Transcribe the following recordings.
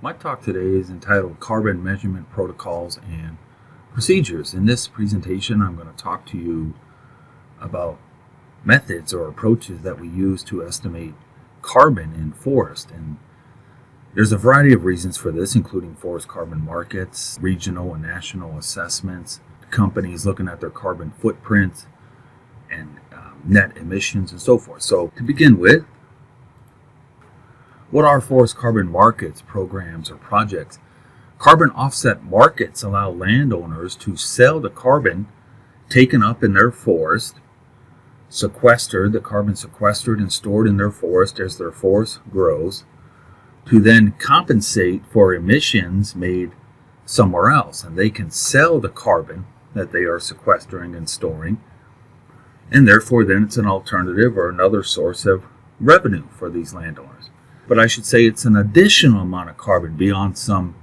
My talk today is entitled Carbon Measurement Protocols and Procedures. In this presentation, I'm going to talk to you about methods or approaches that we use to estimate carbon in forest. And there's a variety of reasons for this, including forest carbon markets, regional and national assessments, companies looking at their carbon footprint, and net emissions and so forth. So to begin with, what are forest carbon markets, programs, or projects? Carbon offset markets allow landowners to sell the carbon taken up in their forest, the carbon sequestered and stored in their forest as their forest grows, to then compensate for emissions made somewhere else. And they can sell the carbon that they are sequestering and storing, and therefore then it's an alternative or another source of revenue for these landowners. But I should say it's an additional amount of carbon beyond some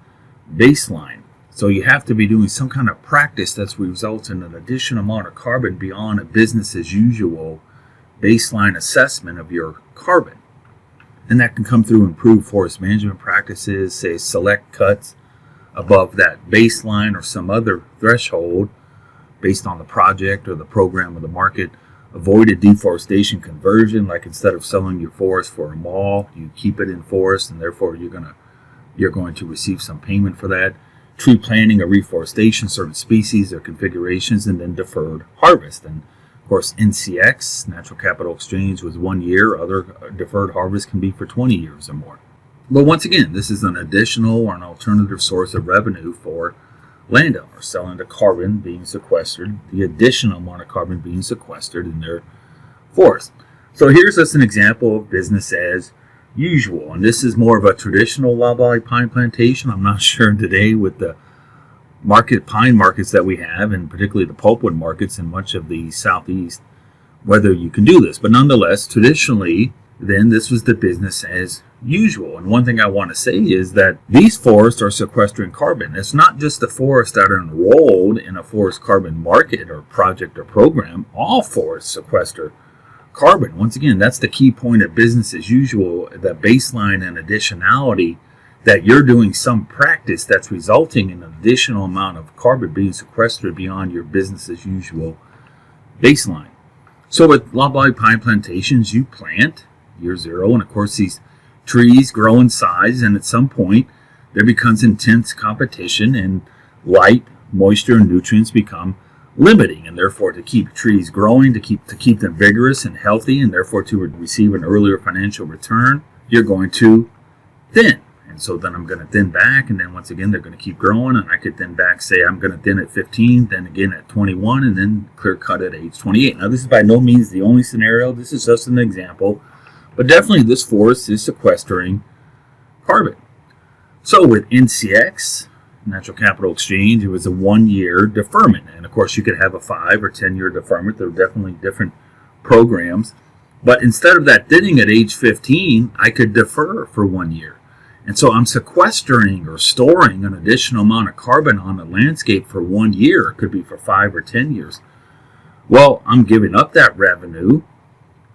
baseline. So you have to be doing some kind of practice that's results in an additional amount of carbon beyond a business as usual baseline assessment of your carbon. And that can come through improved forest management practices, say select cuts above that baseline or some other threshold based on the project or the program or the market. Avoided deforestation conversion, like instead of selling your forest for a mall, you keep it in forest, and therefore you're going to receive some payment for that. Tree planting or reforestation, certain species or configurations, and then deferred harvest. And of course, NCX, Natural Capital Exchange, was 1 year. Other deferred harvest can be for 20 years or more. But once again, this is an additional or an alternative source of revenue for landowners selling the carbon being sequestered, the additional amount of carbon being sequestered in their forest. So here's just an example of business as usual. And this is more of a traditional loblolly pine plantation. I'm not sure today with the pine markets that we have, and particularly the pulpwood markets in much of the southeast, whether you can do this. But nonetheless, traditionally, then this was the business as usual. And one thing I want to say is that these forests are sequestering carbon. It's not just the forests that are enrolled in a forest carbon market or project or program. All forests sequester carbon. Once again, that's the key point of business as usual, the baseline and additionality, that you're doing some practice that's resulting in an additional amount of carbon being sequestered beyond your business as usual baseline. So with loblolly pine plantations, you plant year zero, and of course these trees grow in size, and at some point there becomes intense competition, and light, moisture, and nutrients become limiting, and therefore to keep trees growing, to keep them vigorous and healthy, and therefore to receive an earlier financial return, you're going to thin. And so then I'm going to thin back, and then once again they're going to keep growing, and I could thin back, say I'm going to thin at 15, then again at 21, and then clear cut at age 28. Now this is by no means the only scenario. This is just an example. But definitely this forest is sequestering carbon. So with NCX, Natural Capital Exchange, it was a 1 year deferment. And of course you could have a 5 or 10 year deferment. There are definitely different programs. But instead of that thinning at age 15, I could defer for 1 year. And so I'm sequestering or storing an additional amount of carbon on the landscape for 1 year. It could be for 5 or 10 years. Well, I'm giving up that revenue.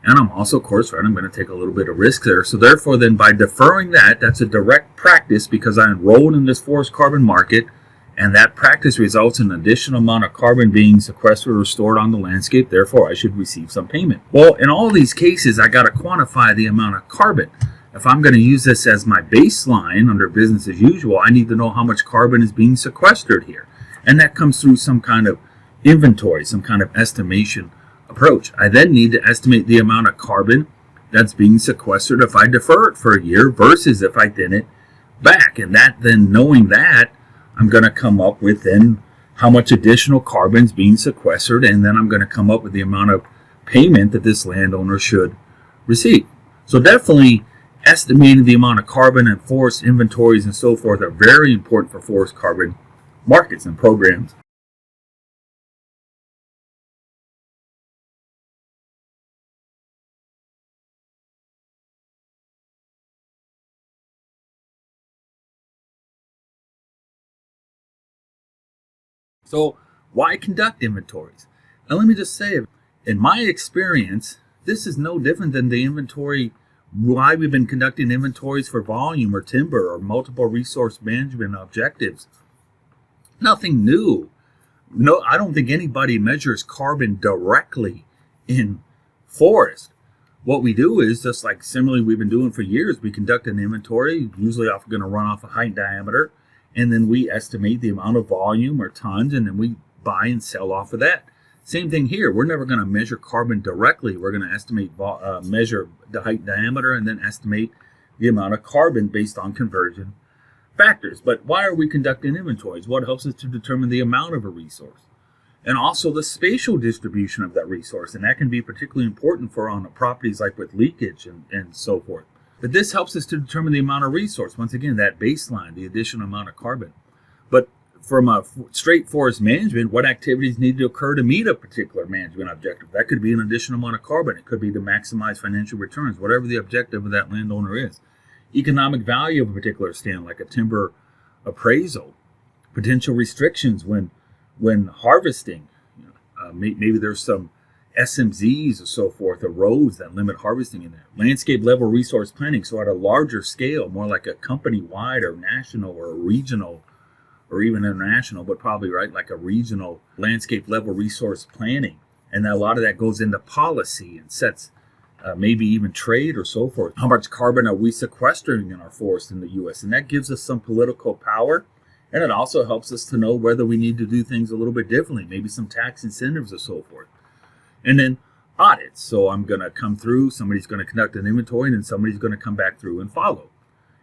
And I'm also, of course, I'm going to take a little bit of risk there. So therefore, then by deferring that, that's a direct practice because I enrolled in this forest carbon market, and that practice results in an additional amount of carbon being sequestered or stored on the landscape. Therefore, I should receive some payment. Well, in all these cases, I got to quantify the amount of carbon. If I'm going to use this as my baseline under business as usual, I need to know how much carbon is being sequestered here. And that comes through some kind of inventory, some kind of estimation approach. I then need to estimate the amount of carbon that's being sequestered if I defer it for a year versus if I thin it back. And that then, knowing that, I'm going to come up with then how much additional carbon is being sequestered, and then I'm going to come up with the amount of payment that this landowner should receive. So definitely estimating the amount of carbon and forest inventories and so forth are very important for forest carbon markets and programs. So why conduct inventories? And let me just say, in my experience, this is no different than the inventory why we've been conducting inventories for volume or timber or multiple resource management objectives. Nothing new. No, I don't think anybody measures carbon directly in forest. What we do is, just like similarly we've been doing for years, we conduct an inventory, usually going to run off a height and diameter, and then we estimate the amount of volume or tons, and then we buy and sell off of that. Same thing here. We're never going to measure carbon directly. We're going to estimate, measure the height and diameter, and then estimate the amount of carbon based on conversion factors. But why are we conducting inventories? What helps us to determine the amount of a resource? And also the spatial distribution of that resource. And that can be particularly important for on properties like with leakage and so forth. But this helps us to determine the amount of resource. Once again, that baseline, the additional amount of carbon. But from a straight forest management, what activities need to occur to meet a particular management objective? That could be an additional amount of carbon. It could be to maximize financial returns, whatever the objective of that landowner is. Economic value of a particular stand, like a timber appraisal. Potential restrictions when harvesting. Maybe there's some SMZs or so forth, or roads that limit harvesting in there. Landscape level resource planning, so at a larger scale, more like a company-wide or national or regional or even international, but probably like a regional landscape level resource planning. And a lot of that goes into policy and sets maybe even trade or so forth. How much carbon are we sequestering in our forest in the U.S.? And that gives us some political power. And it also helps us to know whether we need to do things a little bit differently, maybe some tax incentives or so forth. And then audits. So I'm going to come through, somebody's going to conduct an inventory, and then somebody's going to come back through and follow.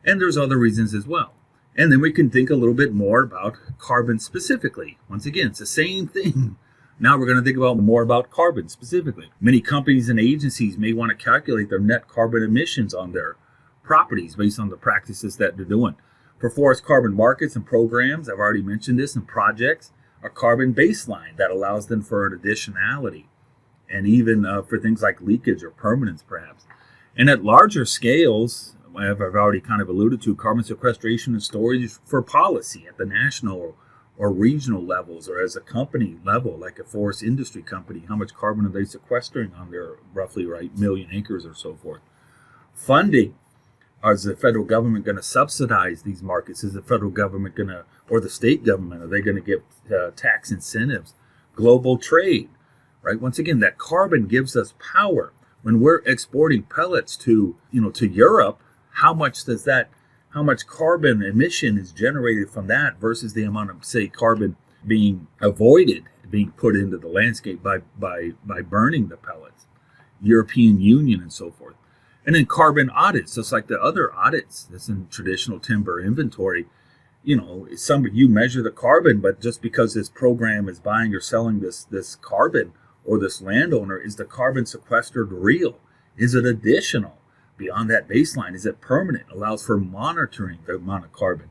And there's other reasons as well. And then we can think a little bit more about carbon specifically. Once again, it's the same thing. Now we're going to think about more about carbon specifically. Many companies and agencies may want to calculate their net carbon emissions on their properties based on the practices that they're doing. For forest carbon markets and programs, I've already mentioned this, and projects, a carbon baseline that allows them for an additionality, and even for things like leakage or permanence perhaps. And at larger scales, I've already kind of alluded to, carbon sequestration and storage for policy at the national or regional levels, or as a company level, like a forest industry company, how much carbon are they sequestering on their roughly million acres or so forth. Funding. Is the federal government going to subsidize these markets? Is the federal government going to, or the state government, are they going to give tax incentives? Global trade, right? Once again, that carbon gives us power. When we're exporting pellets to Europe, how much carbon emission is generated from that versus the amount of, say, carbon being avoided, being put into the landscape by burning the pellets? European Union and so forth. And then carbon audits, just like the other audits that's in traditional timber inventory. You measure the carbon, but just because this program is buying or selling this carbon, or this landowner, is the carbon sequestered real? Is it additional beyond that baseline? Is it permanent? Allows for monitoring the amount of carbon.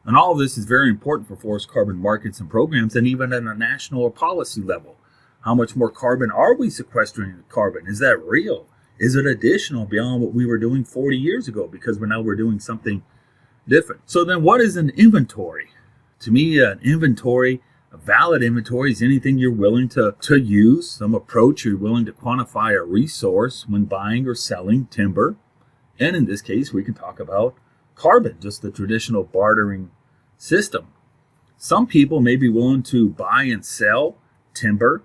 And all of this is very important for forest carbon markets and programs, and even at a national or policy level. How much more carbon are we sequestering? Carbon, is that real? Is it additional beyond what we were doing 40 years ago? Because we're doing something different. So then what is an inventory? To me, an inventory, a valid inventory, is anything you're willing to use, some approach you're willing to quantify a resource when buying or selling timber. And in this case, we can talk about carbon, just the traditional bartering system. Some people may be willing to buy and sell timber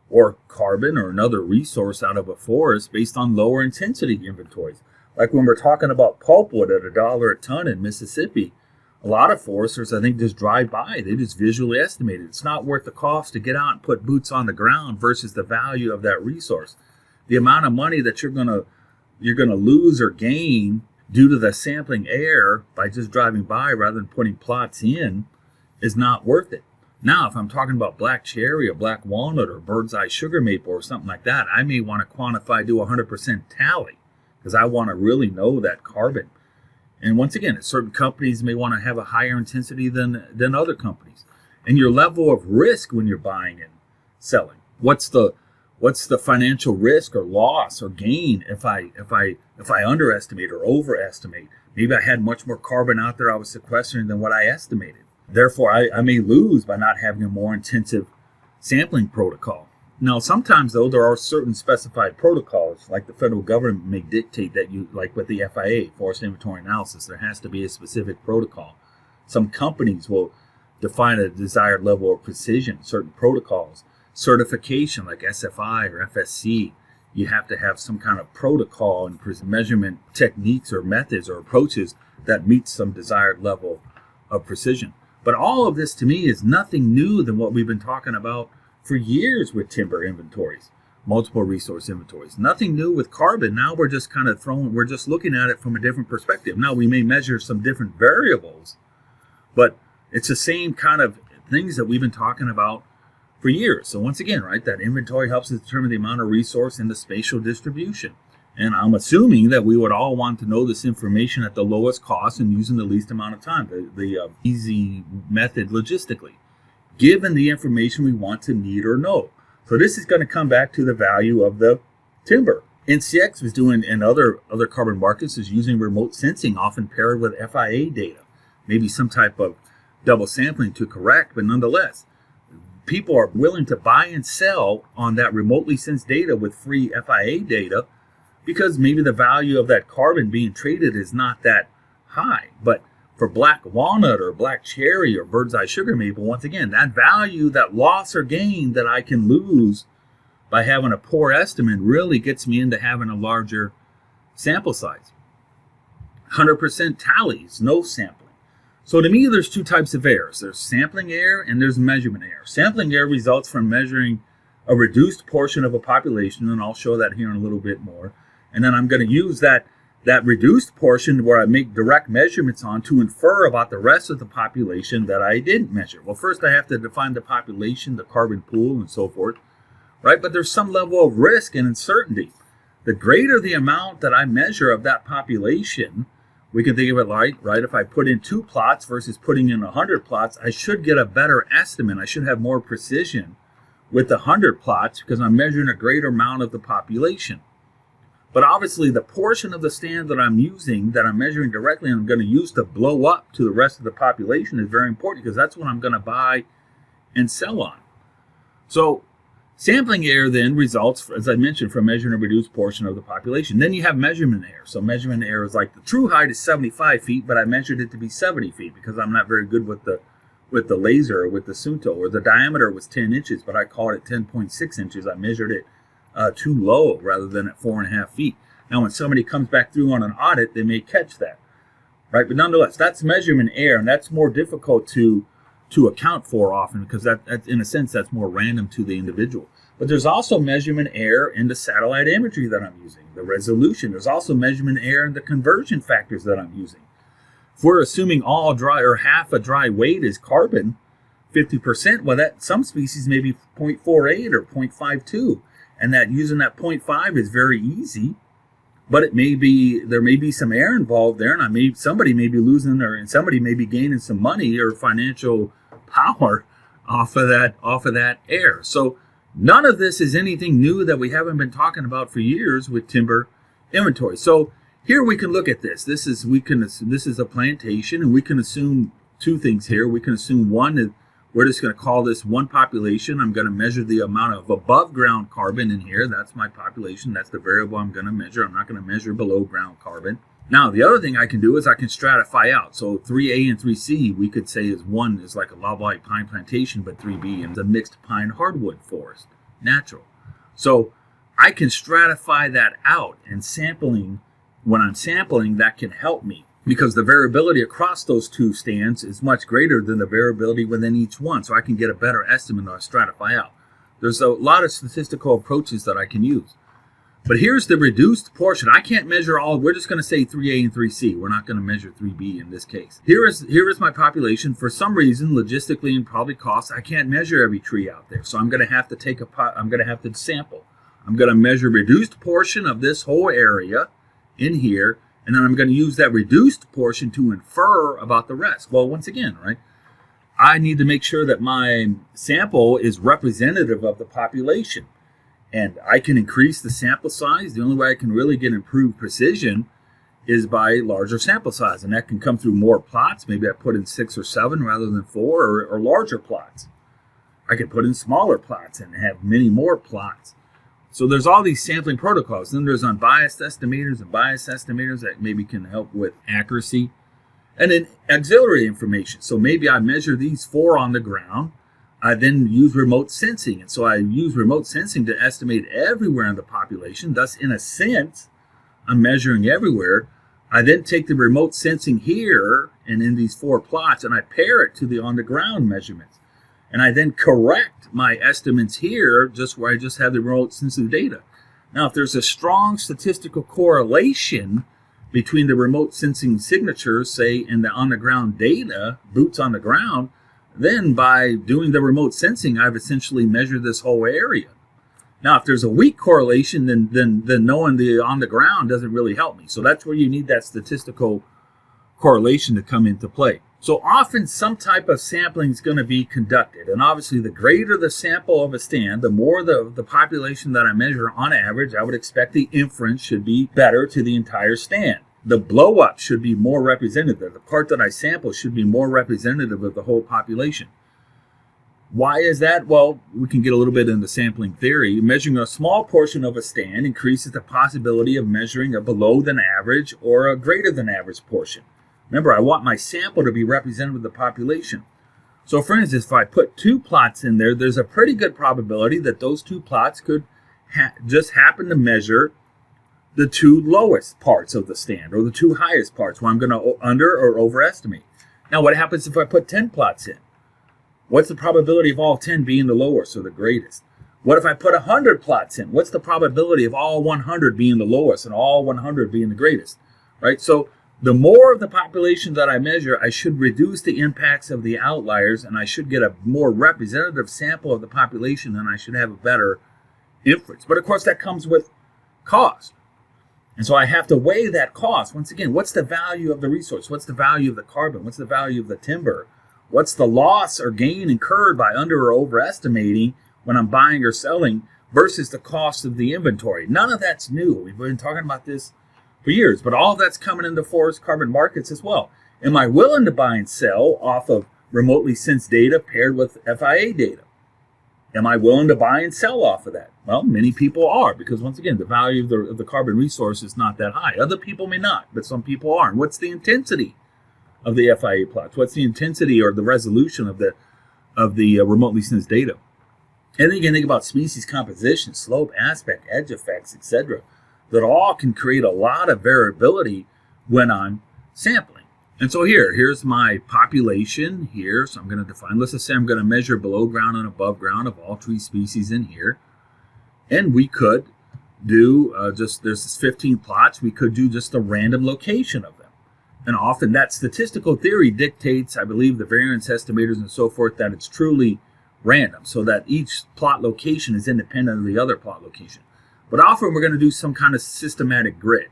or carbon or another resource out of a forest based on lower intensity inventories. Like when we're talking about pulpwood at $1 a ton in Mississippi, a lot of foresters, I think, just drive by. They just visually estimate it. It's not worth the cost to get out and put boots on the ground versus the value of that resource. The amount of money that you're gonna lose or gain due to the sampling air by just driving by rather than putting plots in is not worth it. Now, if I'm talking about black cherry or black walnut or bird's eye sugar maple or something like that, I may want to quantify, do 100% tally, because I want to really know that carbon. And once again, certain companies may want to have a higher intensity than other companies. And your level of risk when you're buying and selling. What's the financial risk or loss or gain if I underestimate or overestimate? Maybe I had much more carbon out there I was sequestering than what I estimated. Therefore, I may lose by not having a more intensive sampling protocol. Now, sometimes, though, there are certain specified protocols, like the federal government may dictate that you, like with the FIA, Forest Inventory Analysis, there has to be a specific protocol. Some companies will define a desired level of precision, certain protocols. Certification, like SFI or FSC, you have to have some kind of protocol and measurement techniques or methods or approaches that meet some desired level of precision. But all of this, to me, is nothing new than what we've been talking about for years with timber inventories, multiple resource inventories. Nothing new with carbon. Now we're just we're just looking at it from a different perspective. Now we may measure some different variables, but it's the same kind of things that we've been talking about for years. So once again, right, that inventory helps us determine the amount of resource and the spatial distribution. And I'm assuming that we would all want to know this information at the lowest cost and using the least amount of time, the easy method logistically, given the information we want to need or know. So this is going to come back to the value of the timber. NCX was doing, and other carbon markets is using remote sensing, often paired with FIA data, maybe some type of double sampling to correct, but nonetheless, people are willing to buy and sell on that remotely sensed data with free FIA data because maybe the value of that carbon being traded is not that high. But for black walnut or black cherry or bird's eye sugar maple, once again, that value, that loss or gain that I can lose by having a poor estimate really gets me into having a larger sample size. 100% tallies, no sampling. So to me, there's two types of errors. There's sampling error and there's measurement error. Sampling error results from measuring a reduced portion of a population, and I'll show that here in a little bit more. And then I'm going to use that reduced portion where I make direct measurements on to infer about the rest of the population that I didn't measure. Well, first I have to define the population, the carbon pool, and so forth, right? But there's some level of risk and uncertainty. The greater the amount that I measure of that population, we can think of it like, right, if I put in 2 plots versus putting in 100 plots, I should get a better estimate. I should have more precision with the 100 plots because I'm measuring a greater amount of the population. But obviously the portion of the stand that I'm using, that I'm measuring directly and I'm going to use to blow up to the rest of the population is very important because that's what I'm going to buy and sell on. So sampling error then results, as I mentioned, from measuring a reduced portion of the population. Then you have measurement error. So measurement error is like the true height is 75 feet, but I measured it to be 70 feet because I'm not very good with the laser or with the Sunto, or the diameter was 10 inches, but I called it 10.6 inches. I measured it too low rather than at 4.5 feet. Now, when somebody comes back through on an audit, they may catch that, right? But nonetheless, that's measurement error, and that's more difficult to account for often because that in a sense, that's more random to the individual. But there's also measurement error in the satellite imagery that I'm using, the resolution. There's also measurement error in the conversion factors that I'm using. If we're assuming all dry or half a dry weight is carbon, 50%, well, that some species may be 0.48 or 0.52. And that using that 0.5 is very easy, but there may be some error involved there, and somebody may be losing, and somebody may be gaining some money or financial power off of that error. So none of this is anything new that we haven't been talking about for years with timber inventory. So here we can look at this. This is a plantation, and we can assume two things here. We can assume one that we're just going to call this one population. I'm going to measure the amount of above ground carbon in here. That's my population. That's the variable I'm going to measure. I'm not going to measure below ground carbon. Now, the other thing I can do is I can stratify out. So 3A and 3C, we could say is one is like a lobulite pine plantation, but 3B is a mixed pine hardwood forest, natural. So I can stratify that out, and when I'm sampling, that can help me, because the variability across those two stands is much greater than the variability within each one. So I can get a better estimate or stratify out. There's a lot of statistical approaches that I can use. But here's the reduced portion. I can't measure all. We're just going to say 3A and 3C. We're not going to measure 3B in this case. Here is my population. For some reason, logistically and probably cost, I can't measure every tree out there. So I'm going to have to sample. I'm going to measure reduced portion of this whole area in here. And then I'm going to use that reduced portion to infer about the rest. Well, once again, right, I need to make sure that my sample is representative of the population. And I can increase the sample size. The only way I can really get improved precision is by larger sample size. And that can come through more plots. Maybe I put in 6 or 7 rather than 4, or larger plots. I could put in smaller plots and have many more plots. So there's all these sampling protocols. Then there's unbiased estimators and biased estimators that maybe can help with accuracy. And then auxiliary information. So maybe I measure these 4 on the ground. I then use remote sensing. And so I use remote sensing to estimate everywhere in the population. Thus, in a sense, I'm measuring everywhere. I then take the remote sensing here and in these 4 plots, and I pair it to the on-the-ground measurements. And I then correct my estimates here just where I just have the remote sensing data. Now, if there's a strong statistical correlation between the remote sensing signatures, say, and the on-the-ground data, boots on the ground, then by doing the remote sensing, I've essentially measured this whole area. Now, if there's a weak correlation, then knowing the on the ground doesn't really help me. So that's where you need that statistical correlation to come into play. So often some type of sampling is going to be conducted. And obviously, the greater the sample of a stand, the more the population that I measure on average, I would expect the inference should be better to the entire stand. The blow up should be more representative. The part that I sample should be more representative of the whole population. Why is that? Well, we can get a little bit into sampling theory. Measuring a small portion of a stand increases the possibility of measuring a below than average or a greater than average portion. Remember, I want my sample to be representative of the population. So for instance, if I put 2 plots in there, there's a pretty good probability that those 2 plots could just happen to measure the 2 lowest parts of the stand or the 2 highest parts where I'm going to under or overestimate. Now, what happens if I put 10 plots in? What's the probability of all 10 being the lowest or the greatest? What if I put 100 plots in? What's the probability of all 100 being the lowest and all 100 being the greatest? Right? So the more of the population that I measure, I should reduce the impacts of the outliers, and I should get a more representative sample of the population, and I should have a better inference. But of course, that comes with cost. And so I have to weigh that cost. Once again, what's the value of the resource? What's the value of the carbon? What's the value of the timber? What's the loss or gain incurred by under or overestimating when I'm buying or selling versus the cost of the inventory? None of that's new. We've been talking about this for years, but all of that's coming into forest carbon markets as well. Am I willing to buy and sell off of remotely sensed data paired with FIA data? Am I willing to buy and sell off of that? Well, many people are, because once again, the value of the carbon resource is not that high. Other people may not, but some people are. And what's the intensity of the FIA plots? What's the intensity or the resolution of the remotely sensed data? And then you can think about species composition, slope, aspect, edge effects, etc. That all can create a lot of variability when I'm sampling. And so here's my population here. So I'm going to define, let's just say I'm going to measure below ground and above ground of all tree species in here. And we could do there's this 15 plots. We could do just a random location of them. And often that statistical theory dictates, I believe, the variance estimators and so forth, that it's truly random, so that each plot location is independent of the other plot location. But often we're going to do some kind of systematic grid.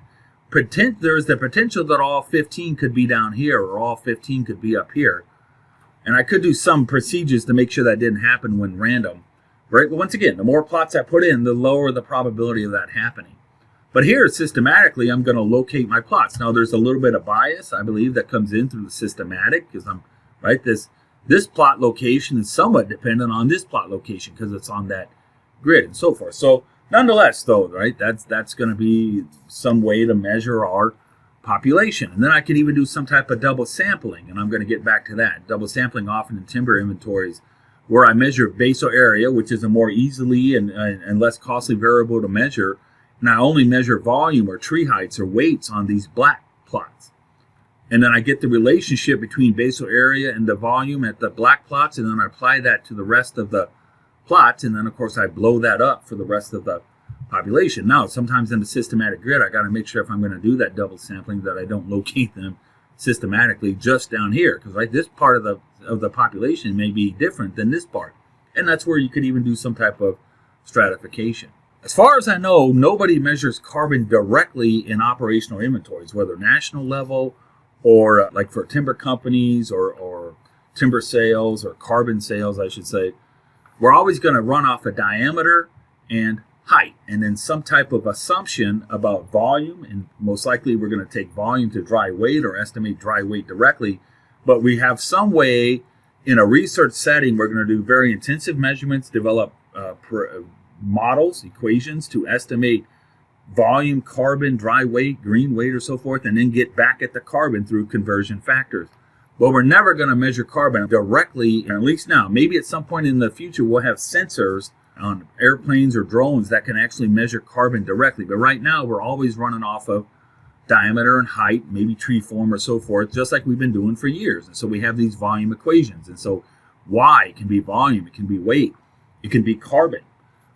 There's the potential that all 15 could be down here or all 15 could be up here. And I could do some procedures to make sure that didn't happen when random. Right? But once again, the more plots I put in, the lower the probability of that happening. But here, systematically, I'm going to locate my plots. Now, there's a little bit of bias, I believe, that comes in through the systematic, because this plot location is somewhat dependent on this plot location because it's on that grid and so forth. So nonetheless, though, right, that's going to be some way to measure our population. And then I could even do some type of double sampling, and I'm going to get back to that. Double sampling often in timber inventories, where I measure basal area, which is a more easily and less costly variable to measure, and I only measure volume or tree heights or weights on these black plots. And then I get the relationship between basal area and the volume at the black plots, and then I apply that to the rest of the plots, and then of course I blow that up for the rest of the population. Now, sometimes in the systematic grid, I got to make sure if I'm going to do that double sampling that I don't locate them systematically just down here, because right, this part of the population may be different than this part, and that's where you could even do some type of stratification. As far as I know, nobody measures carbon directly in operational inventories, whether national level or like for timber companies or timber sales or carbon sales, I should say. We're always going to run off a diameter and height, and then some type of assumption about volume, and most likely we're going to take volume to dry weight or estimate dry weight directly, but we have some way in a research setting, we're going to do very intensive measurements, develop models, equations to estimate volume, carbon, dry weight, green weight, or so forth, and then get back at the carbon through conversion factors. But we're never going to measure carbon directly, at least now. Maybe at some point in the future we'll have sensors on airplanes or drones that can actually measure carbon directly. But right now we're always running off of diameter and height, maybe tree form or so forth, just like we've been doing for years. And so we have these volume equations. And so Y can be volume, it can be weight, it can be carbon.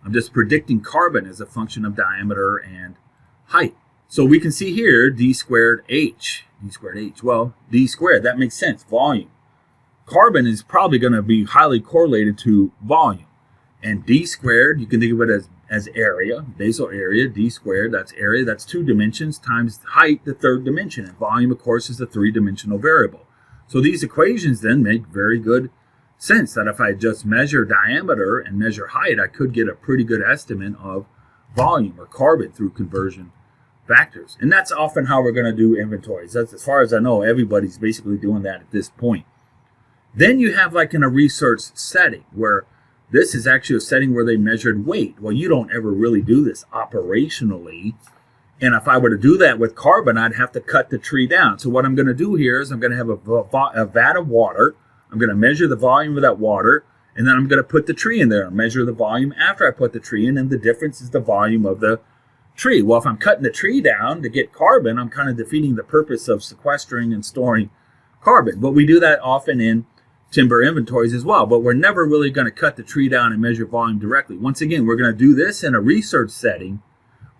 I'm just predicting carbon as a function of diameter and height. So we can see here d squared h. D squared h. Well, d squared, that makes sense. Volume. Carbon is probably going to be highly correlated to volume. And d squared, you can think of it as area, basal area, d squared, that's area, that's 2 dimensions, times height, the 3rd dimension. And volume, of course, is a 3-dimensional variable. So these equations then make very good sense that if I just measure diameter and measure height, I could get a pretty good estimate of volume or carbon through conversion factors. And that's often how we're going to do inventories. That's, as far as I know, everybody's basically doing that at this point. Then you have like in a research setting where this is actually a setting where they measured weight. Well, you don't ever really do this operationally. And if I were to do that with carbon, I'd have to cut the tree down. So what I'm going to do here is I'm going to have a vat of water. I'm going to measure the volume of that water, and then I'm going to put the tree in there and measure the volume after I put the tree in, and the difference is the volume of the tree. Well, if I'm cutting the tree down to get carbon, I'm kind of defeating the purpose of sequestering and storing carbon. But we do that often in timber inventories as well, but we're never really going to cut the tree down and measure volume directly. Once again, we're going to do this in a research setting.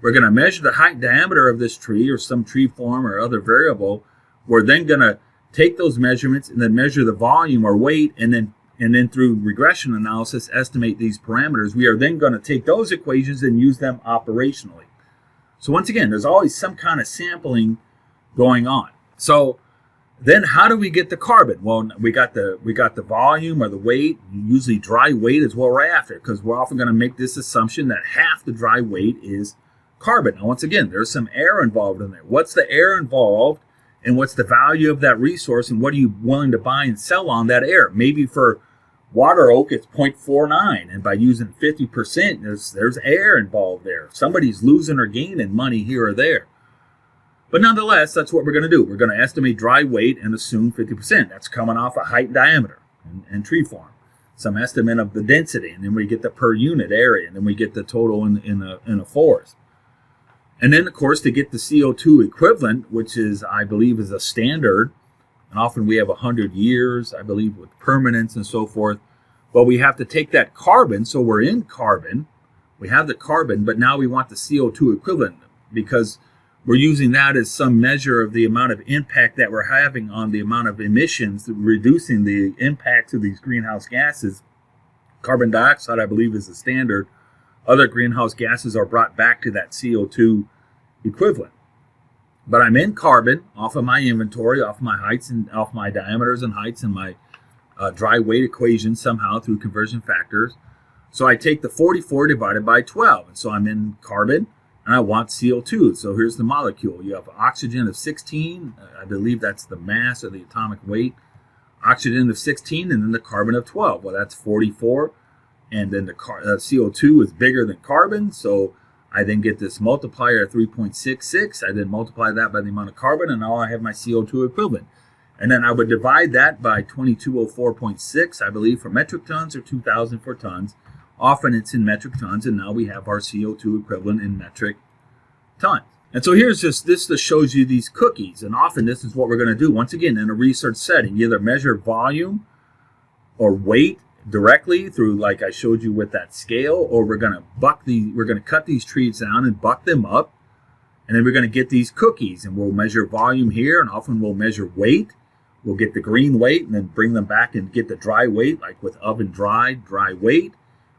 We're going to measure the height and diameter of this tree or some tree form or other variable. We're then going to take those measurements and then measure the volume or weight, and then through regression analysis estimate these parameters. We are then going to take those equations and use them operationally. So once again, there's always some kind of sampling going on. So then how do we get the carbon? Well, we got the volume or the weight. Usually dry weight is what we're after, because we're often going to make this assumption that half the dry weight is carbon. Now once again, there's some air involved in there. What's the air involved? And what's the value of that resource, and what are you willing to buy and sell on that air? Maybe for water oak, it's 0.49, and by using 50%, there's air involved there. Somebody's losing or gaining money here or there. But nonetheless, that's what we're going to do. We're going to estimate dry weight and assume 50%. That's coming off of height and diameter and tree form. Some estimate of the density, and then we get the per unit area, and then we get the total in a forest. And then, of course, to get the CO2 equivalent, which is, I believe, is a standard, and often we have 100 years, I believe, with permanence and so forth. Well, we have to take that carbon, so we're in carbon. We have the carbon, but now we want the CO2 equivalent because we're using that as some measure of the amount of impact that we're having on the amount of emissions, reducing the impacts of these greenhouse gases. Carbon dioxide, I believe, is the standard. Other greenhouse gases are brought back to that CO2 equivalent. But I'm in carbon off of my inventory, off my heights and off my diameters and heights and my dry weight equation somehow through conversion factors. So I take the 44 divided by 12. And so I'm in carbon and I want CO2. So here's the molecule. You have oxygen of 16. I believe that's the mass or the atomic weight. Oxygen of 16 and then the carbon of 12. Well, that's 44. And then the CO2 is bigger than carbon, so I then get this multiplier of 3.66. I then multiply that by the amount of carbon, and now I have my CO2 equivalent. And then I would divide that by 2204.6, I believe, for metric tons, or 2,000 for tons. Often it's in metric tons, and now we have our CO2 equivalent in metric tons. And so here's this just shows you these cookies, and often this is what we're going to do. Once again, in a research setting, either measure volume or weight directly through, like I showed you with that scale, or we're going to cut these trees down and buck them up, and then we're going to get these cookies, and we'll measure volume here, and often we'll measure weight. We'll get the green weight and then bring them back and get the dry weight, like with oven dried dry weight.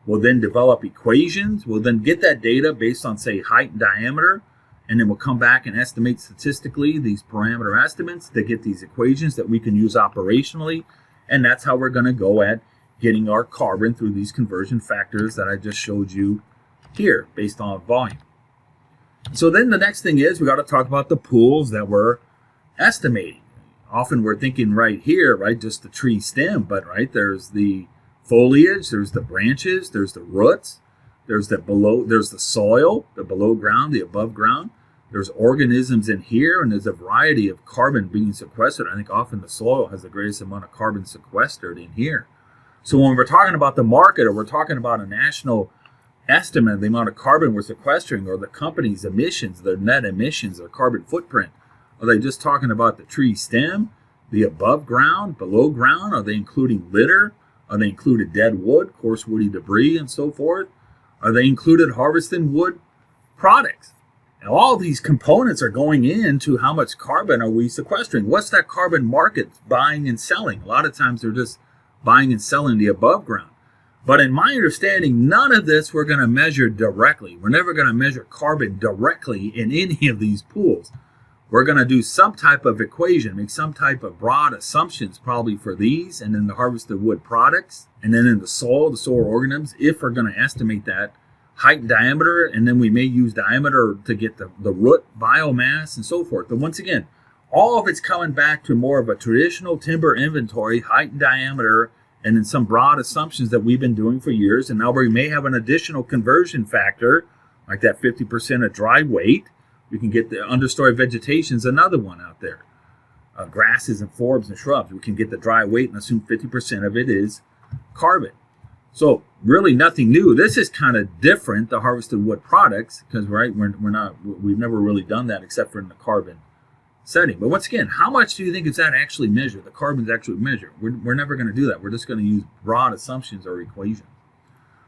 We'll then develop equations. We'll then get that data based on, say, height and diameter, and then we'll come back and estimate statistically these parameter estimates to get these equations that we can use operationally, and that's how we're going to go at getting our carbon through these conversion factors that I just showed you here based on volume. So then the next thing is we got to talk about the pools that we're estimating. often we're thinking right here, right, just the tree stem, but right, there's the foliage, there's the branches, there's the roots, there's the soil, the below ground, the above ground. There's organisms in here, and there's a variety of carbon being sequestered. I think often the soil has the greatest amount of carbon sequestered in here. So when we're talking about the market, or we're talking about a national estimate of the amount of carbon we're sequestering, or the company's emissions, their net emissions, their carbon footprint, are they just talking about the tree stem, the above ground, below ground? Are they including litter? Are they included dead wood, coarse woody debris, and so forth? Are they included harvested wood products? And all these components are going into how much carbon are we sequestering. What's that carbon market buying and selling? A lot of times they're just buying and selling the above ground. But in my understanding, none of this we're going to measure directly. We're never going to measure carbon directly in any of these pools. We're going to do some type of equation, make some type of broad assumptions probably for these, and then the harvested wood products, and then in the soil organisms, if we're going to estimate that height and diameter, and then we may use diameter to get the root biomass and so forth. But once again, all of it's coming back to more of a traditional timber inventory, height and diameter, and then some broad assumptions that we've been doing for years. And now we may have an additional conversion factor, like that 50% of dry weight. We can get the understory vegetation is another one out there. Grasses and forbs and shrubs. We can get the dry weight and assume 50% of it is carbon. So really nothing new. This is kind of different, the harvested wood products, because right, we've never really done that except for in the carbon setting. But once again, how much do you think is that actually measured? The carbon's actually measured. We're never going to do that. We're just going to use broad assumptions or equations.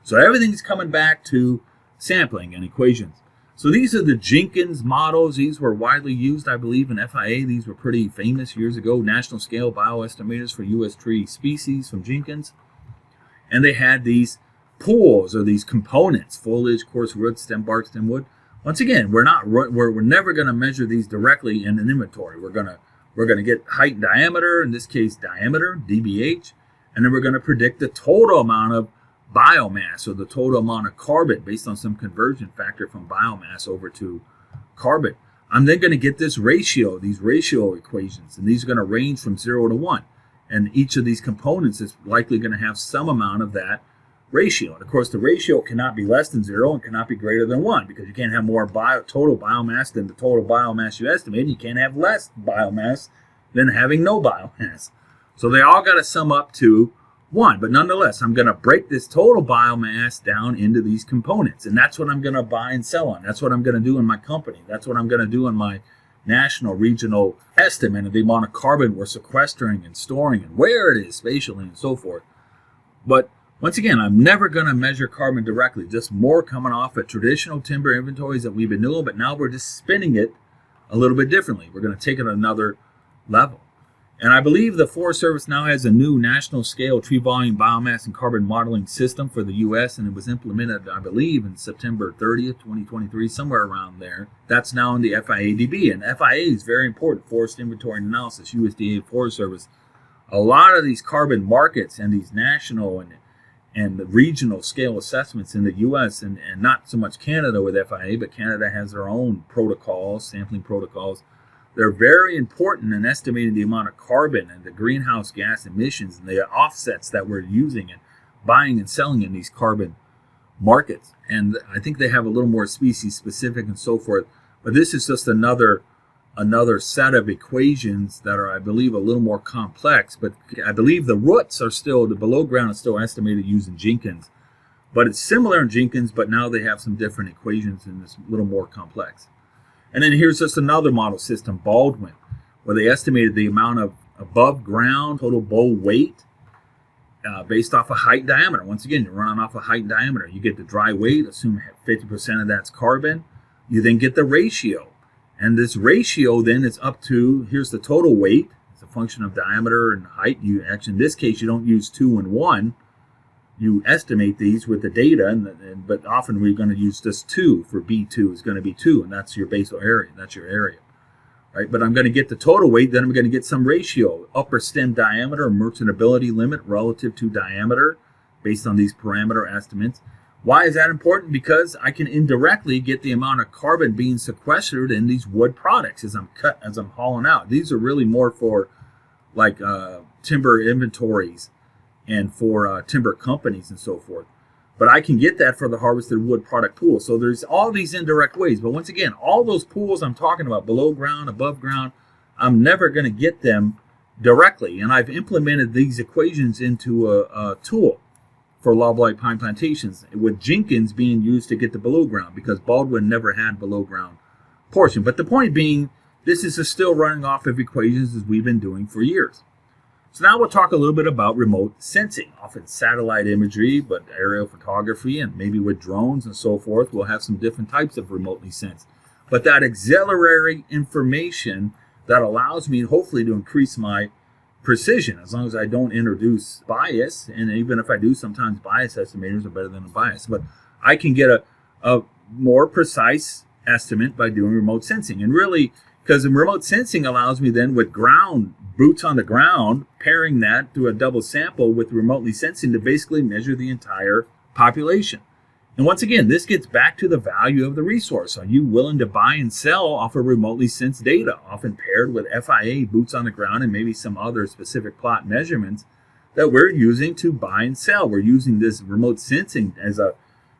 So everything's coming back to sampling and equations. So these are the Jenkins models. These were widely used, I believe, in FIA. These were pretty famous years ago. National scale bioestimators for U.S. tree species from Jenkins. And they had these pools or these components: foliage, coarse wood, stem bark, stem wood. Once again, we're never going to measure these directly in an inventory. We're going to get height and diameter, in this case diameter, dBH, and then we're going to predict the total amount of biomass, or the total amount of carbon based on some conversion factor from biomass over to carbon. I'm then going to get this ratio, these ratio equations, and these are going to range from 0 to 1. And each of these components is likely going to have some amount of that ratio. And of course, the ratio cannot be less than 0 and cannot be greater than 1, because you can't have more total biomass than the total biomass you estimate. You can't have less biomass than having no biomass. So they all got to sum up to 1. But nonetheless, I'm going to break this total biomass down into these components. And that's what I'm going to buy and sell on. That's what I'm going to do in my company. That's what I'm going to do in my national, regional estimate of the amount of carbon we're sequestering and storing and where it is spatially and so forth. But once again, I'm never going to measure carbon directly, just more coming off of traditional timber inventories that we've been doing, but now we're just spinning it a little bit differently. We're going to take it another level. And I believe the Forest Service now has a new national scale tree volume, biomass, and carbon modeling system for the U.S., and it was implemented, I believe, in September 30th, 2023, somewhere around there. That's now in the FIA-DB, and FIA is very important, Forest Inventory and Analysis, USDA Forest Service. A lot of these carbon markets and these national and the regional scale assessments in the U.S., and not so much Canada with FIA, but Canada has their own protocols, sampling protocols. They're very important in estimating the amount of carbon and the greenhouse gas emissions and the offsets that we're using and buying and selling in these carbon markets. And I think they have a little more species specific and so forth. But this is just another set of equations that are, I believe, a little more complex. But I believe the roots are still, the below ground is still estimated using Jenkins. But it's similar in Jenkins, but now they have some different equations and it's a little more complex. And then here's just another model system, Baldwin, where they estimated the amount of above ground total bow weight based off of height and diameter. Once again, you're running off of height and diameter. You get the dry weight, assume 50% of that's carbon. You then get the ratio. And this ratio then is up to, here's the total weight. It's a function of diameter and height. You actually, in this case, you don't use 2 and 1. You estimate these with the data, but often we're going to use just 2 for B2 is going to be 2, and that's your basal area. That's your area, right? But I'm going to get the total weight, then I'm going to get some ratio, upper stem diameter, merchantability limit relative to diameter, based on these parameter estimates. Why is that important? Because I can indirectly get the amount of carbon being sequestered in these wood products as I'm hauling out. These are really more for like timber inventories and for timber companies and so forth. But I can get that for the harvested wood product pool. So there's all these indirect ways. But once again, all those pools I'm talking about, below ground, above ground, I'm never going to get them directly. And I've implemented these equations into a tool for loblolly pine plantations, with Jenkins being used to get the below ground, because Baldwin never had below ground portion. But the point being, this is still running off of equations as we've been doing for years. So now we'll talk a little bit about remote sensing, often satellite imagery, but aerial photography, and maybe with drones and so forth. We'll have some different types of remotely sensed. But that auxiliary information that allows me hopefully to increase my precision, as long as I don't introduce bias. And even if I do, sometimes bias estimators are better than a bias. But I can get a more precise estimate by doing remote sensing. And really, because the remote sensing allows me then, with ground, boots on the ground, pairing that through a double sample with remotely sensing to basically measure the entire population. And once again, this gets back to the value of the resource. Are you willing to buy and sell off of remotely sensed data, often paired with FIA, boots on the ground, and maybe some other specific plot measurements that we're using to buy and sell? We're using this remote sensing as a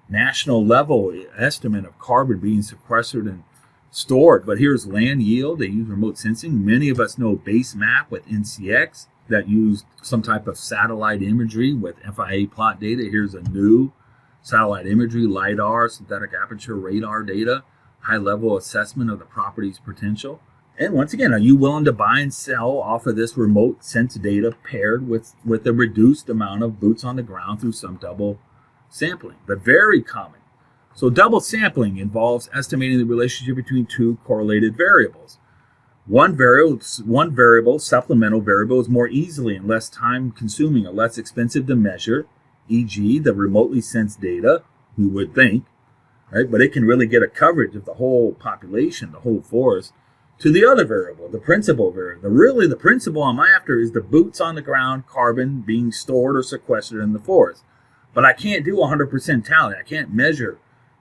national level estimate of carbon being sequestered and stored. But here's land yield. They use remote sensing. Many of us know base map with NCX that used some type of satellite imagery with FIA plot data. Here's a new satellite imagery, LiDAR, synthetic aperture radar data, high-level assessment of the property's potential. And once again, are you willing to buy and sell off of this remote sense data paired with a reduced amount of boots on the ground through some double sampling? But very common. So double sampling involves estimating the relationship between two correlated variables. One variable, supplemental variable, is more easily and less time-consuming or less expensive to measure, e.g. the remotely sensed data, we would think, right? But it can really get a coverage of the whole population, the whole forest, to the other variable, the principal variable. Really, the principal I'm after is the boots on the ground carbon being stored or sequestered in the forest. But I can't do 100% tally. I can't measure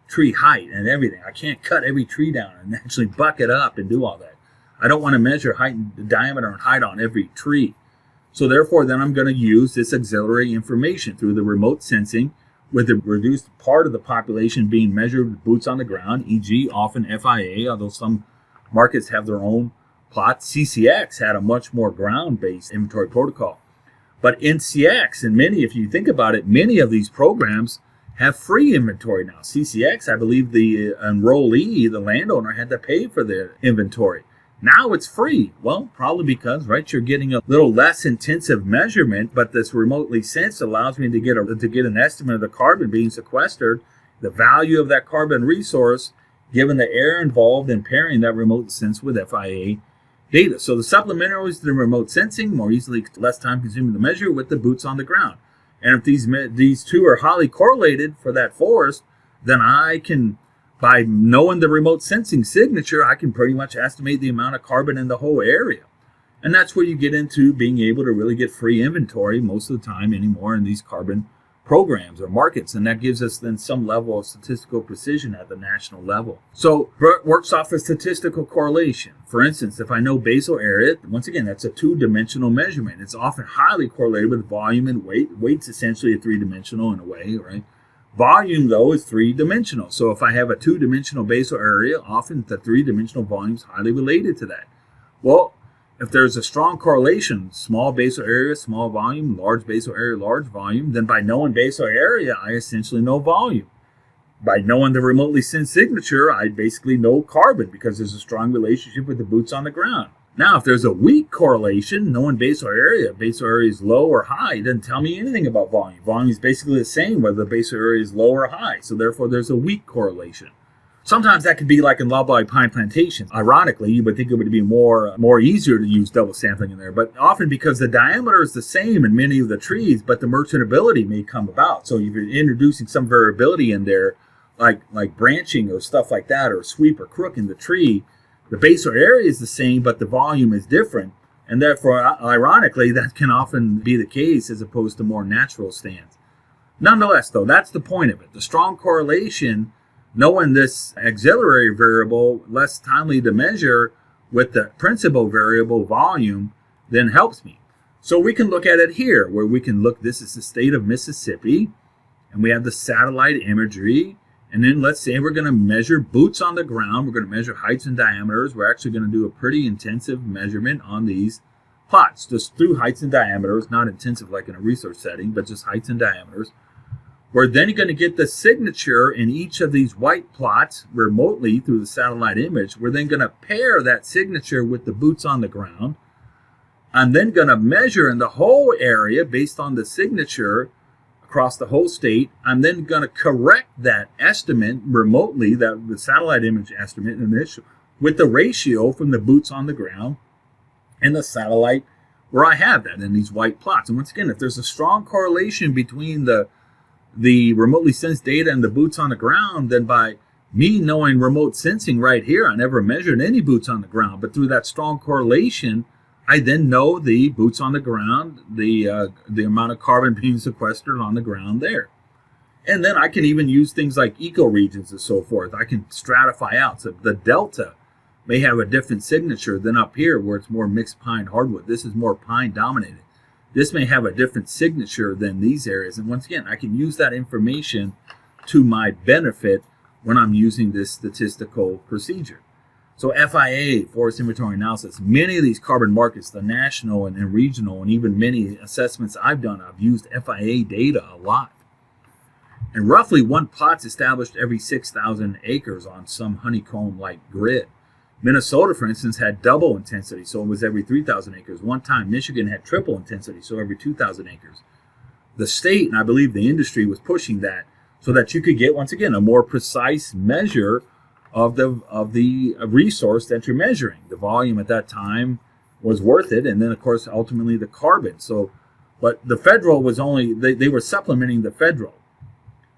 tree height and everything. I can't cut every tree down and actually bucket up and do all that. I don't want to measure height and diameter and height on every tree. So therefore, then I'm going to use this auxiliary information through the remote sensing, with the reduced part of the population being measured with boots on the ground, e.g. often FIA, although some markets have their own plots. CCX had a much more ground-based inventory protocol. But NCX, and many, if you think about it, many of these programs have free inventory now. CCX, I believe the enrollee, the landowner, had to pay for their inventory. Now it's free. Well, probably because, right, you're getting a little less intensive measurement, but this remotely sensed allows me to get an estimate of the carbon being sequestered, the value of that carbon resource, given the error involved in pairing that remote sense with FIA data. So the supplementary is the remote sensing, more easily, less time consuming to measure, with the boots on the ground. And if these two are highly correlated for that forest, then I can, by knowing the remote sensing signature, I can pretty much estimate the amount of carbon in the whole area. And that's where you get into being able to really get free inventory most of the time anymore in these carbon programs or markets. And that gives us then some level of statistical precision at the national level. So it works off a statistical correlation. For instance, if I know basal area, once again, that's a two-dimensional measurement. It's often highly correlated with volume and weight. Weight's essentially a three-dimensional in a way, right? Volume, though, is three-dimensional. So if I have a two-dimensional basal area, often the three-dimensional volume is highly related to that. Well, if there's a strong correlation, small basal area, small volume, large basal area, large volume, then by knowing basal area, I essentially know volume. By knowing the remotely sensed signature, I basically know carbon, because there's a strong relationship with the boots on the ground. Now, if there's a weak correlation, knowing basal area is low or high, it doesn't tell me anything about volume. Volume is basically the same whether the basal area is low or high, so therefore there's a weak correlation. Sometimes that could be like in loblolly pine plantations. Ironically, you would think it would be more easier to use double sampling in there, but often because the diameter is the same in many of the trees, but the merchantability may come about. So if you're introducing some variability in there, like branching or stuff like that, or sweep or crook in the tree, the basal area is the same, but the volume is different. And therefore, ironically, that can often be the case as opposed to more natural stands. Nonetheless, though, that's the point of it. The strong correlation, knowing this auxiliary variable, less timely to measure with the principal variable volume, then helps me. So we can look at it here, where we can look, this is the state of Mississippi, and we have the satellite imagery. And then let's say we're going to measure boots on the ground. We're going to measure heights and diameters. We're actually going to do a pretty intensive measurement on these plots, just through heights and diameters, not intensive like in a research setting, but just heights and diameters. We're then going to get the signature in each of these white plots remotely through the satellite image. We're then going to pair that signature with the boots on the ground. I'm then going to measure in the whole area based on the signature across the whole state. I'm then going to correct that estimate remotely, that the satellite image estimate initial, with the ratio from the boots on the ground and the satellite where I have that in these white plots. And once again, if there's a strong correlation between the remotely sensed data and the boots on the ground, then by me knowing remote sensing right here, I never measured any boots on the ground, but through that strong correlation, I then know the boots on the ground, the amount of carbon being sequestered on the ground there. And then I can even use things like ecoregions and so forth. I can stratify out. So the delta may have a different signature than up here where it's more mixed pine hardwood. This is more pine dominated. This may have a different signature than these areas. And once again, I can use that information to my benefit when I'm using this statistical procedure. So FIA, Forest Inventory Analysis, many of these carbon markets, the national and regional, and even many assessments I've done, I've used FIA data a lot. And roughly one plot's established every 6,000 acres on some honeycomb-like grid. Minnesota, for instance, had double intensity, so it was every 3,000 acres. One time, Michigan had triple intensity, so every 2,000 acres. The state, and I believe the industry, was pushing that so that you could get, once again, a more precise measure of the resource that you're measuring. The volume at that time was worth it, and then, of course, ultimately the carbon. So, but the federal was only, they were supplementing the federal.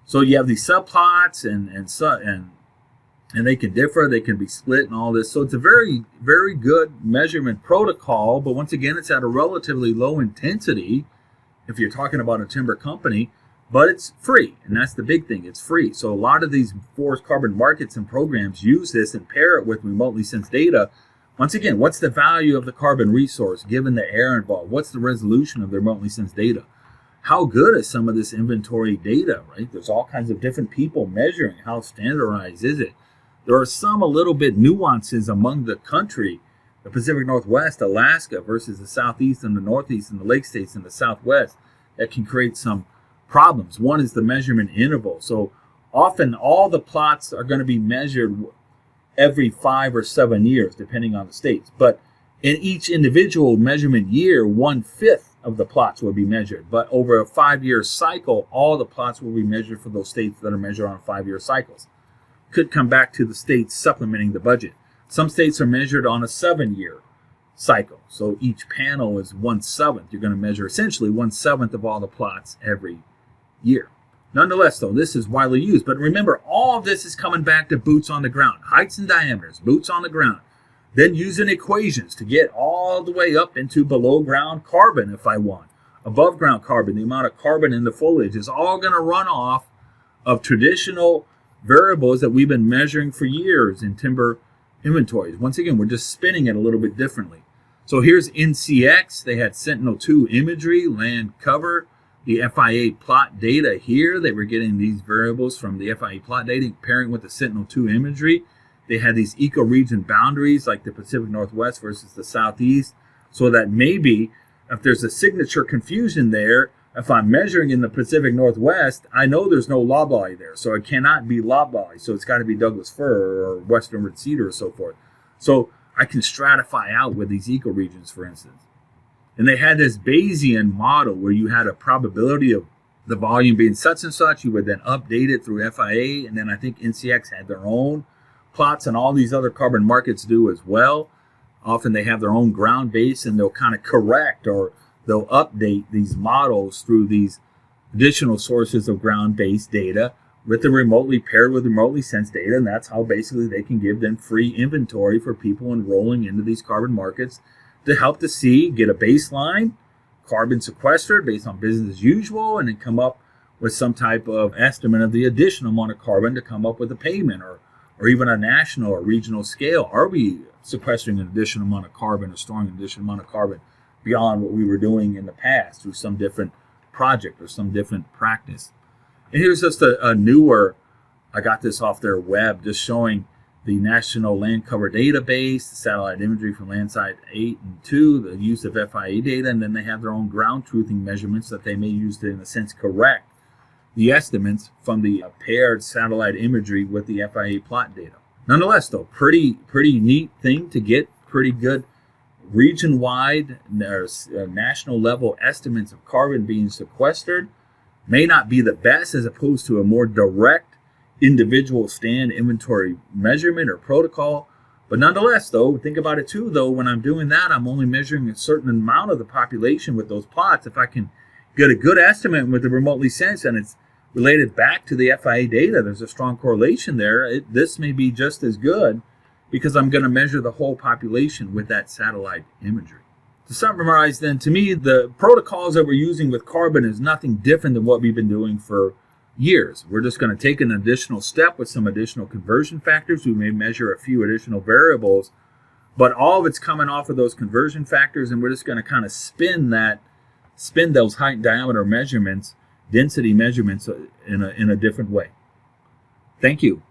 So you have these subplots, and they can differ, they can be split and all this. So it's a very, very good measurement protocol, but once again, it's at a relatively low intensity if you're talking about a timber company, but it's free, and that's the big thing, it's free. So a lot of these forest carbon markets and programs use this and pair it with remotely sensed data. Once again, what's the value of the carbon resource given the air involved? What's the resolution of the remotely sensed data? How good is some of this inventory data, right? There's all kinds of different people measuring. How standardized is it? There are some a little bit nuances among the country, the Pacific Northwest, Alaska versus the Southeast and the Northeast and the Lake States and the Southwest, that can create some problems. One is the measurement interval. So often all the plots are going to be measured every 5 or 7 years, depending on the states. But in each individual measurement year, 1/5 of the plots will be measured. But over a 5-year cycle, all the plots will be measured for those states that are measured on 5-year cycles. Could come back to the states supplementing the budget. Some states are measured on a 7-year cycle. So each panel is 1/7. You're going to measure essentially 1/7 of all the plots every year. Nonetheless, though, this is widely used. But remember, all of this is coming back to boots on the ground, heights and diameters, boots on the ground. Then using equations to get all the way up into below ground carbon if I want. Above ground carbon, the amount of carbon in the foliage is all going to run off of traditional variables that we've been measuring for years in timber inventories. Once again, we're just spinning it a little bit differently. So here's NCX. They had Sentinel-2 imagery, land cover, the FIA plot data here. They were getting these variables from the FIA plot data, pairing with the Sentinel-2 imagery. They had these ecoregion boundaries like the Pacific Northwest versus the Southeast, so that maybe if there's a signature confusion there, if I'm measuring in the Pacific Northwest, I know there's no loblolly there, so it cannot be loblolly. So it's got to be Douglas fir or western red cedar or so forth. So I can stratify out with these ecoregions, for instance. And they had this Bayesian model where you had a probability of the volume being such and such. You would then update it through FIA, and then I think NCX had their own plots, and all these other carbon markets do as well. Often they have their own ground base, and they'll kind of correct or they'll update these models through these additional sources of ground-based data with the remotely paired with remotely sensed data, and that's how basically they can give them free inventory for people enrolling into these carbon markets to help to see, get a baseline, carbon sequestered based on business as usual, and then come up with some type of estimate of the additional amount of carbon to come up with a payment or even a national or regional scale. Are we sequestering an additional amount of carbon or storing an additional amount of carbon beyond what we were doing in the past through some different project or some different practice. And here's just a newer, I got this off their web, just showing the National Land Cover Database, the satellite imagery from Landsat 8 and 2, the use of FIA data, and then they have their own ground truthing measurements that they may use to, in a sense, correct the estimates from the paired satellite imagery with the FIA plot data. Nonetheless, though, pretty neat thing to get pretty good region-wide, national level estimates of carbon being sequestered. May not be the best as opposed to a more direct individual stand inventory measurement or protocol. But nonetheless, though, think about it too, though, when I'm doing that, I'm only measuring a certain amount of the population with those plots. If I can get a good estimate with the remotely sensed and it's related back to the FIA data, there's a strong correlation there. This may be just as good because I'm going to measure the whole population with that satellite imagery. To summarize then, to me, the protocols that we're using with carbon is nothing different than what we've been doing for years. We're just going to take an additional step with some additional conversion factors. We may measure a few additional variables, but all of it's coming off of those conversion factors, and we're just going to kind of spin those height and diameter measurements, density measurements in a different way. Thank you.